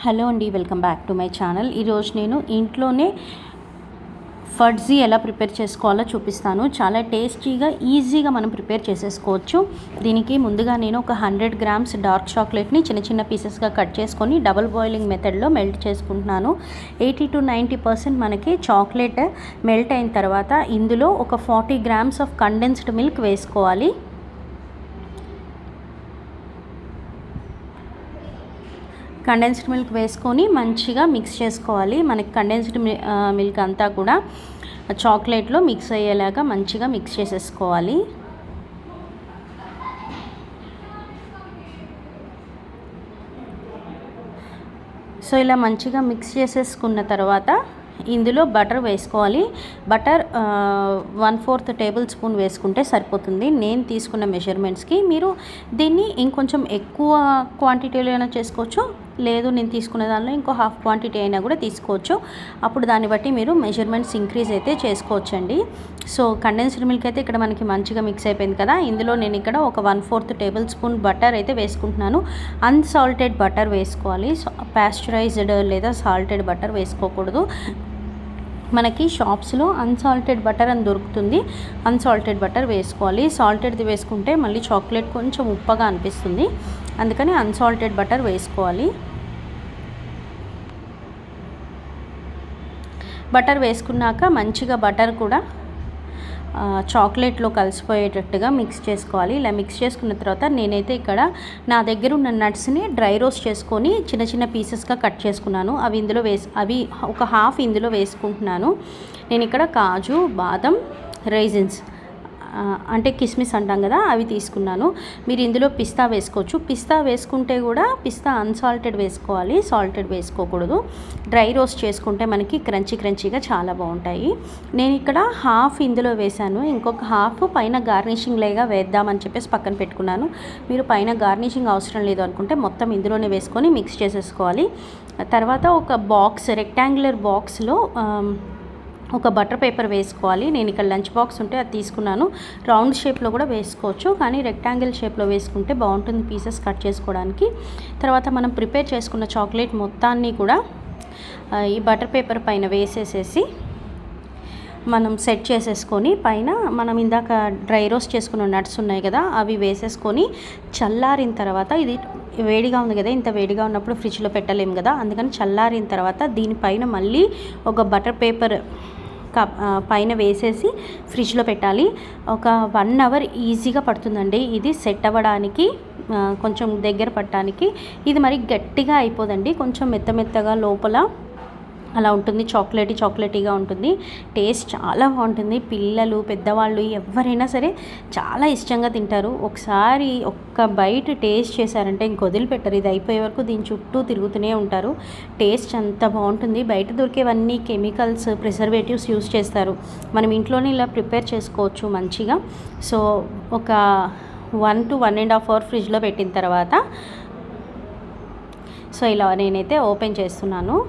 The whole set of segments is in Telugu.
హలో అండి, welcome back to my channel. ఈరోజు నేను ఇంట్లోనే ఫడ్జీ ఎలా ప్రిపేర్ చేసుకోవాలో చూపిస్తాను. చాలా టేస్టీగా ఈజీగా మనం ప్రిపేర్ చేసేసుకోవచ్చు. దీనికి ముందుగా నేను ఒక 100 గ్రామ్స్ డార్క్ చాక్లెట్ని చిన్న చిన్న పీసెస్గా కట్ చేసుకొని డబుల్ బాయిలింగ్ మెథడ్లో మెల్ట్ చేసుకుంటున్నాను. 80 to 90% మనకి చాక్లెట్ మెల్ట్ అయిన తర్వాత ఇందులో ఒక 40 గ్రామ్స్ ఆఫ్ కండెన్స్డ్ మిల్క్ వేసుకోవాలి. కండెన్స్డ్ మిల్క్ వేసుకొని మంచిగా మిక్స్ చేసుకోవాలి. మనకి కండెన్స్డ్ మిల్క్ అంతా కూడా చాక్లెట్లో మిక్స్ అయ్యేలాగా మంచిగా మిక్స్ చేసేసుకోవాలి. సో ఇలా మంచిగా మిక్స్ చేసేసుకున్న తర్వాత ఇందులో బటర్ వేసుకోవాలి. బటర్ 1/4 టేబుల్ స్పూన్ వేసుకుంటే సరిపోతుంది నేను తీసుకున్న మెజర్మెంట్స్కి. మీరు దీన్ని ఇంకొంచెం ఎక్కువ క్వాంటిటీలో అయినా చేసుకోవచ్చు, లేదు నేను తీసుకున్న దానిలో ఇంకో హాఫ్ క్వాంటిటీ అయినా కూడా తీసుకోవచ్చు. అప్పుడు దాన్ని బట్టి మీరు మెజర్మెంట్స్ ఇంక్రీజ్ అయితే చేసుకోవచ్చండి. సో కండెన్స్డ్ మిల్క్ అయితే ఇక్కడ మనకి మంచిగా మిక్స్ అయిపోయింది కదా. ఇందులో నేను ఇక్కడ ఒక 1/4 టేబుల్ స్పూన్ బటర్ అయితే వేసుకుంటున్నాను. అన్సాల్టెడ్ బటర్ వేసుకోవాలి. పాస్చరైజ్డ్ లేదా సాల్టెడ్ బటర్ వేసుకోకూడదు. మనకి షాప్స్లో అన్సాల్టెడ్ బటర్ అని దొరుకుతుంది. అన్సాల్టెడ్ బటర్ వేసుకోవాలి. సాల్టెడ్ది వేసుకుంటే మళ్ళీ చాక్లెట్ కొంచెం ఉప్పగా అనిపిస్తుంది, అందుకని అన్సాల్టెడ్ బటర్ వేసుకోవాలి. బటర్ వేసుకున్నాక మంచిగా బటర్ కూడా చాక్లెట్లో కలిసిపోయేటట్టుగా మిక్స్ చేసుకోవాలి. ఇలా మిక్స్ చేసుకున్న తర్వాత నేనైతే ఇక్కడ నా దగ్గర ఉన్న నట్స్ని డ్రై రోస్ట్ చేసుకొని చిన్న చిన్న పీసెస్గా కట్ చేసుకున్నాను. అవి ఒక హాఫ్ ఇందులో వేసుకుంటున్నాను. నేను ఇక్కడ కాజు, బాదం, రైజిన్స్ అంటే కిస్మిస్ అంటాం కదా, అవి తీసుకున్నాను. మీరు ఇందులో పిస్తా వేసుకోవచ్చు. పిస్తా వేసుకుంటే కూడా పిస్తా అన్సాల్టెడ్ వేసుకోవాలి, సాల్టెడ్ వేసుకోకూడదు. డ్రై రోస్ట్ చేసుకుంటే మనకి క్రంచీగా చాలా బాగుంటాయి. నేను ఇక్కడ హాఫ్ ఇందులో వేశాను, ఇంకొక హాఫ్ పైన గార్నిషింగ్ లేగా వేద్దామని చెప్పేసి పక్కన పెట్టుకున్నాను. మీరు పైన గార్నిషింగ్ అవసరం లేదు అనుకుంటే మొత్తం ఇందులోనే వేసుకొని మిక్స్ చేసేసుకోవాలి. తర్వాత ఒక రెక్టాంగులర్ బాక్స్లో ఒక బటర్ పేపర్ వేసుకోవాలి. నేను ఇక్కడ లంచ్ బాక్స్ ఉంటే అది తీసుకున్నాను. రౌండ్ షేప్లో కూడా వేసుకోవచ్చు, కానీ రెక్టాంగిల్ షేప్లో వేసుకుంటే బాగుంటుంది పీసెస్ కట్ చేసుకోవడానికి. తర్వాత మనం ప్రిపేర్ చేసుకున్న చాక్లెట్ మొత్తాన్ని కూడా ఈ బటర్ పేపర్ పైన వేసేసేసి మనం సెట్ చేసేసుకొని పైన మనం ఇందాక డ్రై రోస్ట్ చేసుకున్న నట్స్ ఉన్నాయి కదా, అవి వేసేసుకొని చల్లారిన తర్వాత, ఇది వేడిగా ఉంది కదా, ఇంత వేడిగా ఉన్నప్పుడు ఫ్రిడ్జ్లో పెట్టలేము కదా, అందుకని చల్లారిన తర్వాత దీనిపైన మళ్ళీ ఒక బటర్ పేపర్ పైన వేసేసి ఫ్రిడ్జ్లో పెట్టాలి. ఒక 1 అవర్ ఈజీగా పడుతుందండి ఇది సెట్ అవ్వడానికి, కొంచెం దగ్గర పట్టడానికి. ఇది మరి గట్టిగా అయిపోదండి, కొంచెం మెత్తగా లోపల అలా ఉంటుంది, చాక్లెటీగా ఉంటుంది. టేస్ట్ చాలా బాగుంటుంది. పిల్లలు, పెద్దవాళ్ళు ఎవరైనా సరే చాలా ఇష్టంగా తింటారు. ఒకసారి ఒక్క బైట్ టేస్ట్ చేశారంటే ఇంక వదిలిపెట్టరు. ఇది అయిపోయే వరకు దీని చుట్టూ తిరుగుతూనే ఉంటారు. టేస్ట్ అంత బాగుంటుంది. బయట దొరికేవన్నీ కెమికల్స్, ప్రిజర్వేటివ్స్ యూస్ చేస్తారు. మనం ఇంట్లోనే ఇలా ప్రిపేర్ చేసుకోవచ్చు మంచిగా. సో ఒక 1 to 1.5 అవర్ ఫ్రిడ్జ్లో పెట్టిన తర్వాత సో ఇలా నేనైతే ఓపెన్ చేస్తున్నాను.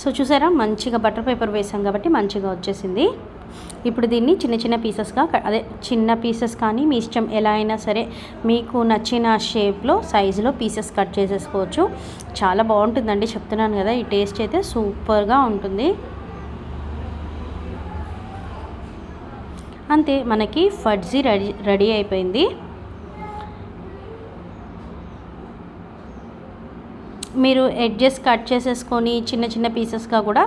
సో చూసారా, మంచిగా బటర్ పేపర్ వేసాం కాబట్టి మంచిగా వచ్చేసింది. ఇప్పుడు దీన్ని చిన్న పీసెస్గా, చిన్న పీసెస్ కానీ మీ ఇష్టం ఎలా అయినా సరే మీకు నచ్చిన షేప్లో, సైజులో పీసెస్ కట్ చేసేసుకోవచ్చు. చాలా బాగుంటుందండి, చెప్తున్నాను కదా, ఈ టేస్ట్ అయితే సూపర్గా ఉంటుంది. అంతే, మనకి ఫడ్జీ రెడీ అయిపోయింది. మీరు ఎడ్జెస్ కట్ చేసేసుకొని చిన్న పీసెస్గా కూడా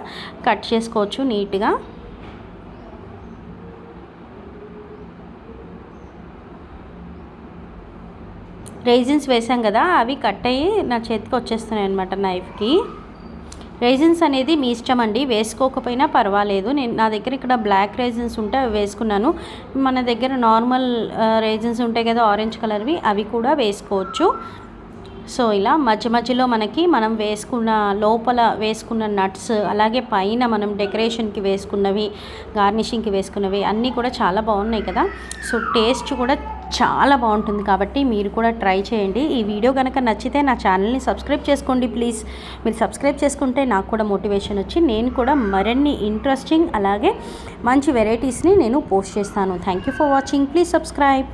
కట్ చేసుకోవచ్చు నీట్గా. రైజిన్స్ వేసాం కదా, అవి కట్ అయ్యి నా చేతికి వచ్చేస్తున్నాయి అనమాట నైఫ్కి. రైజిన్స్ అనేది మీ ఇష్టం అండి, వేసుకోకపోయినా పర్వాలేదు. నా దగ్గర ఇక్కడ బ్లాక్ రైజిన్స్ ఉంటే అవి వేసుకున్నాను. మన దగ్గర నార్మల్ రైజిన్స్ ఉంటాయి కదా, ఆరెంజ్ కలర్వి, అవి కూడా వేసుకోవచ్చు. సో ఇలా మధ్యలో మనం లోపల వేసుకున్న నట్స్, అలాగే పైన మనం డెకరేషన్కి వేసుకున్నవి, గార్నిషింగ్కి వేసుకున్నవి అన్నీ కూడా చాలా బాగున్నాయి కదా. సో టేస్ట్ కూడా చాలా బాగుంటుంది, కాబట్టి మీరు కూడా ట్రై చేయండి. ఈ వీడియో కనుక నచ్చితే నా ఛానల్ని సబ్స్క్రైబ్ చేసుకోండి ప్లీజ్. మీరు సబ్స్క్రైబ్ చేసుకుంటే నాకు కూడా మోటివేషన్ వచ్చి నేను కూడా మరిన్ని ఇంట్రెస్టింగ్ అలాగే మంచి వెరైటీస్ని నేను పోస్ట్ చేస్తాను. Thank you for watching. Please subscribe.